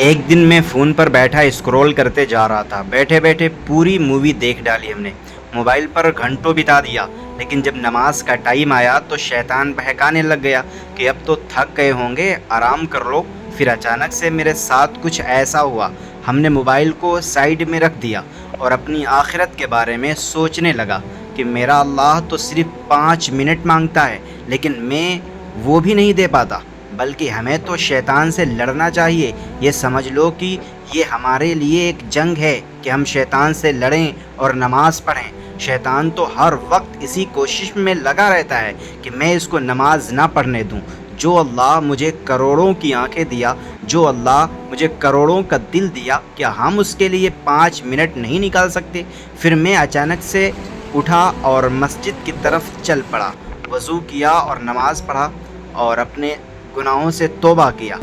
ایک دن میں فون پر بیٹھا اسکرول کرتے جا رہا تھا، بیٹھے بیٹھے پوری مووی دیکھ ڈالی ہم نے، موبائل پر گھنٹوں بتا دیا، لیکن جب نماز کا ٹائم آیا تو شیطان بہکانے لگ گیا کہ اب تو تھک گئے ہوں گے، آرام کر لو۔ پھر اچانک سے میرے ساتھ کچھ ایسا ہوا، ہم نے موبائل کو سائیڈ میں رکھ دیا اور اپنی آخرت کے بارے میں سوچنے لگا کہ میرا اللہ تو صرف 5 منٹ مانگتا ہے، لیکن میں وہ بھی نہیں دے پاتا، بلکہ ہمیں تو شیطان سے لڑنا چاہیے۔ یہ سمجھ لو کہ یہ ہمارے لیے ایک جنگ ہے کہ ہم شیطان سے لڑیں اور نماز پڑھیں۔ شیطان تو ہر وقت اسی کوشش میں لگا رہتا ہے کہ میں اس کو نماز نہ پڑھنے دوں۔ جو اللہ مجھے کروڑوں کی آنکھیں دیا، جو اللہ مجھے کروڑوں کا دل دیا، کیا ہم اس کے لیے 5 منٹ نہیں نکال سکتے؟ پھر میں اچانک سے اٹھا اور مسجد کی طرف چل پڑا، وضو کیا اور نماز پڑھا اور اپنے گناہوں سے توبہ کیا۔